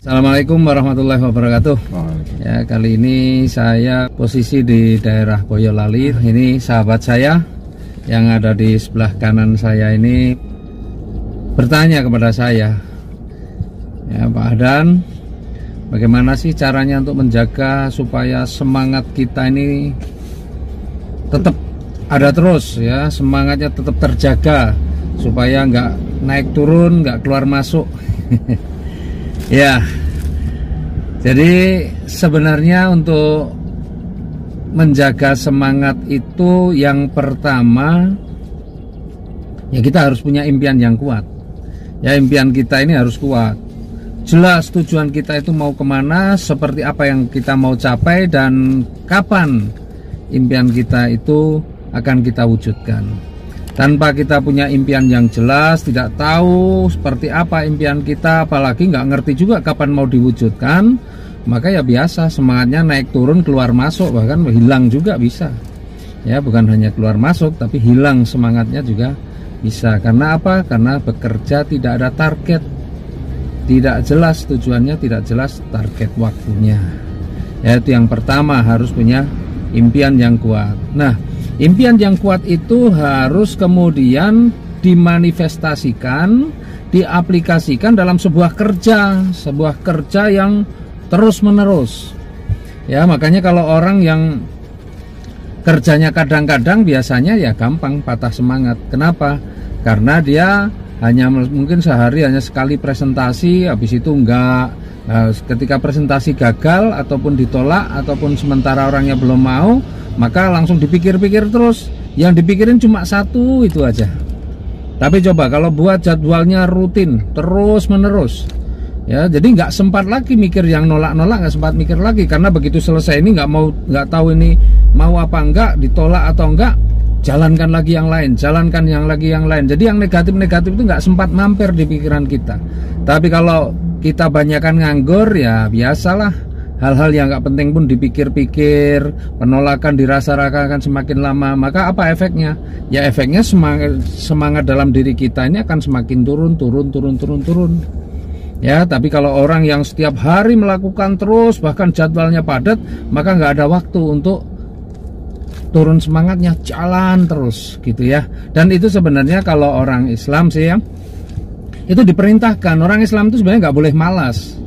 Assalamualaikum warahmatullahi wabarakatuh. Ya, kali ini saya posisi di daerah Boyolali. Ini sahabat saya yang ada di sebelah kanan saya ini bertanya kepada saya, ya Pak Ahdan, bagaimana sih caranya untuk menjaga supaya semangat kita ini tetap ada terus, ya, semangatnya tetap terjaga supaya nggak naik turun, nggak keluar masuk. Ya, jadi sebenarnya untuk menjaga semangat itu yang pertama, ya kita harus punya impian yang kuat. Ya, impian kita ini harus kuat. Jelas tujuan kita itu mau kemana, seperti apa yang kita mau capai, dan kapan impian kita itu akan kita wujudkan. Tanpa kita punya impian yang jelas, tidak tahu seperti apa impian kita, apalagi nggak ngerti juga kapan mau diwujudkan, maka ya biasa semangatnya naik turun, keluar masuk, bahkan hilang juga bisa. Ya, bukan hanya keluar masuk, tapi hilang semangatnya juga bisa. Karena apa? Karena bekerja tidak ada target, tidak jelas tujuannya, tidak jelas target waktunya. Ya, itu yang pertama, harus punya impian yang kuat. Nah, impian yang kuat itu harus kemudian dimanifestasikan, diaplikasikan dalam sebuah kerja yang terus menerus. Ya, makanya kalau orang yang kerjanya kadang-kadang, biasanya ya gampang patah semangat. Kenapa? Karena dia hanya mungkin sehari hanya sekali presentasi, habis itu enggak. Nah, ketika presentasi gagal ataupun ditolak ataupun sementara orangnya belum mau, maka langsung dipikir-pikir terus. Yang dipikirin cuma satu itu aja. Tapi coba kalau buat jadwalnya rutin terus menerus, ya, jadi nggak sempat lagi mikir yang nolak-nolak, nggak sempat mikir lagi, karena begitu selesai ini nggak tahu ini mau apa enggak, ditolak atau enggak, jalankan lagi yang lain, jalankan yang lagi yang lain. Jadi yang negatif-negatif itu nggak sempat mampir di pikiran kita. Tapi kalau kita banyakkan nganggur, ya biasalah, hal-hal yang nggak penting pun dipikir-pikir, penolakan dirasa-rasakan semakin lama. Maka apa efeknya? Ya efeknya semangat dalam diri kita ini akan semakin turun. Ya, tapi kalau orang yang setiap hari melakukan terus, bahkan jadwalnya padat, maka nggak ada waktu untuk turun semangatnya, jalan terus gitu ya. Dan itu sebenarnya kalau orang Islam sih ya, itu diperintahkan. Orang Islam itu sebenarnya nggak boleh malas.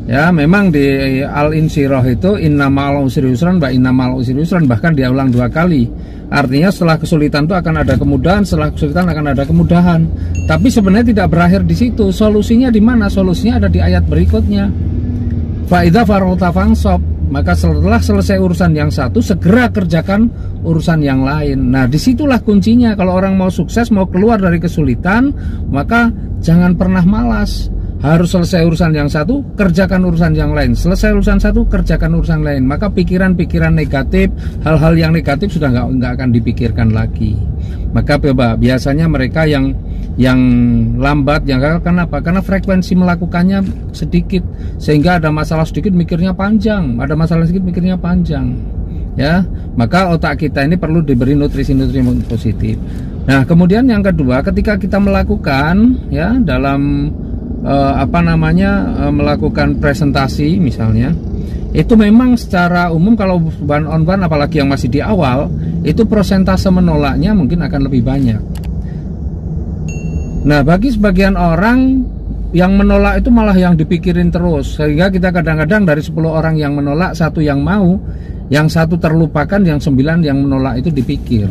Ya, memang di Al-Insyirah itu innamal usri yusran wa innamal usri yusran, bahkan dia ulang 2 kali. Artinya setelah kesulitan itu akan ada kemudahan, setelah kesulitan akan ada kemudahan. Tapi sebenarnya tidak berakhir di situ. Solusinya di mana? Solusinya ada di ayat berikutnya. Fa idza faragta fansab, maka setelah selesai urusan yang satu, segera kerjakan urusan yang lain. Nah, disitulah kuncinya. Kalau orang mau sukses, mau keluar dari kesulitan, maka jangan pernah malas. Harus selesai urusan yang satu, kerjakan urusan yang lain. Selesai urusan satu, kerjakan urusan lain. Maka pikiran-pikiran negatif, hal-hal yang negatif sudah nggak akan dipikirkan lagi. Maka biasanya mereka yang lambat, yang gagal, kenapa? Karena frekuensi melakukannya sedikit, sehingga ada masalah sedikit mikirnya panjang, ada masalah sedikit mikirnya panjang. Ya, maka otak kita ini perlu diberi nutrisi-nutrisi positif. Nah, kemudian yang kedua, ketika kita melakukan, ya, dalam melakukan presentasi misalnya, itu memang secara umum kalau one on one, apalagi yang masih di awal, itu persentase menolaknya mungkin akan lebih banyak. Nah, bagi sebagian orang yang menolak itu malah yang dipikirin terus, sehingga kita kadang-kadang dari 10 orang yang menolak, 1 yang mau, yang 1 terlupakan, yang 9 yang menolak itu dipikir.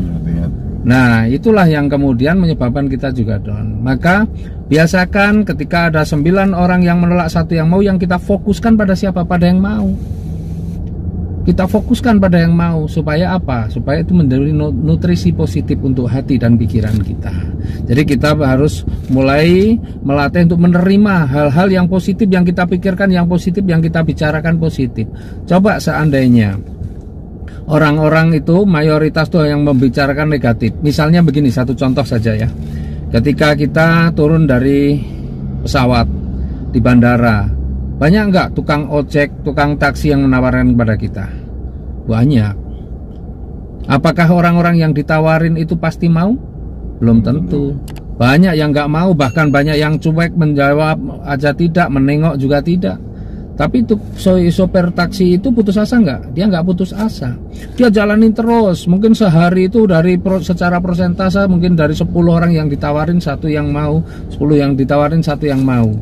Nah, itulah yang kemudian menyebabkan kita juga down. Maka biasakan ketika ada 9 orang yang menolak, 1 yang mau, yang kita fokuskan pada siapa? Pada yang mau. Kita fokuskan pada yang mau, supaya apa? Supaya itu menjadi nutrisi positif untuk hati dan pikiran kita. Jadi kita harus mulai melatih untuk menerima hal-hal yang positif, yang kita pikirkan yang positif, yang kita bicarakan positif. Coba seandainya orang-orang itu mayoritas tuh yang membicarakan negatif. Misalnya begini, satu contoh saja ya. Ketika kita turun dari pesawat di bandara, banyak nggak tukang ojek, tukang taksi yang menawarkan kepada kita? Banyak. Apakah orang-orang yang ditawarin itu pasti mau? Belum tentu. Banyak yang nggak mau, bahkan banyak yang cuek, menjawab aja tidak, menengok juga tidak. Tapi itu sopir taksi itu putus asa nggak? Dia nggak putus asa. Dia jalanin terus. Mungkin sehari itu secara persentase mungkin dari 10 orang yang ditawarin 1 yang mau, 10 yang ditawarin 1 yang mau.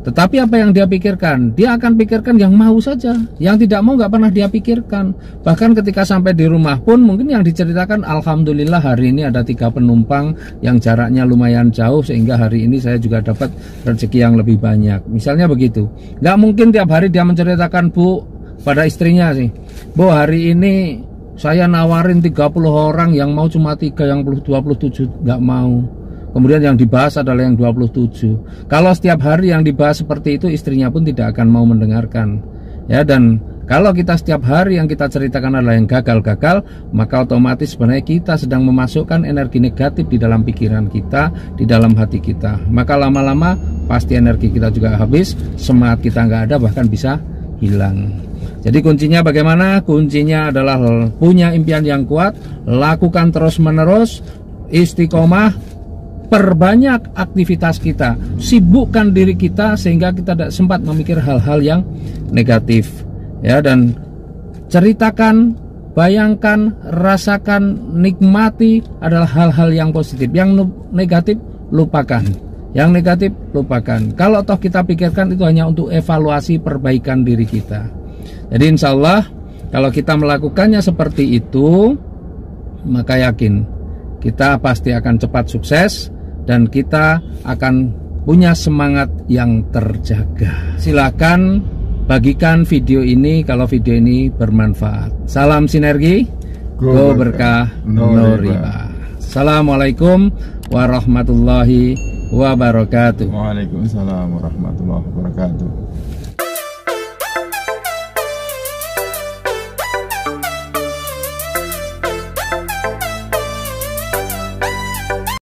Tetapi apa yang dia pikirkan? Dia akan pikirkan yang mau saja. Yang tidak mau nggak pernah dia pikirkan. Bahkan ketika sampai di rumah pun mungkin yang diceritakan, alhamdulillah hari ini ada 3 penumpang yang jaraknya lumayan jauh sehingga hari ini saya juga dapat rezeki yang lebih banyak. Misalnya begitu. Nggak mungkin tiap hari dia menceritakan, Bu, pada istrinya sih, Bu, hari ini saya nawarin 30 orang, yang mau cuma 3, yang 27 nggak mau. Kemudian yang dibahas adalah yang 27. Kalau setiap hari yang dibahas seperti itu, istrinya pun tidak akan mau mendengarkan. Ya, dan kalau kita setiap hari yang kita ceritakan adalah yang gagal-gagal, maka otomatis sebenarnya kita sedang memasukkan energi negatif di dalam pikiran kita, di dalam hati kita. Maka lama-lama pasti energi kita juga habis, semangat kita nggak ada, bahkan bisa hilang. Jadi kuncinya bagaimana? Kuncinya adalah punya impian yang kuat, lakukan terus-menerus, istiqomah, perbanyak aktivitas kita, sibukkan diri kita sehingga kita tidak sempat memikir hal-hal yang negatif, ya. Dan ceritakan, bayangkan, rasakan, nikmati adalah hal-hal yang positif. Yang negatif lupakan, yang negatif lupakan. Kalau toh kita pikirkan itu hanya untuk evaluasi perbaikan diri kita. Jadi insya Allah kalau kita melakukannya seperti itu, maka yakin kita pasti akan cepat sukses dan kita akan punya semangat yang terjaga. Silakan bagikan video ini kalau video ini bermanfaat. Salam sinergi, go berkah, no riba. Assalamualaikum warahmatullahi wabarakatuh. Waalaikumsalam warahmatullahi wabarakatuh.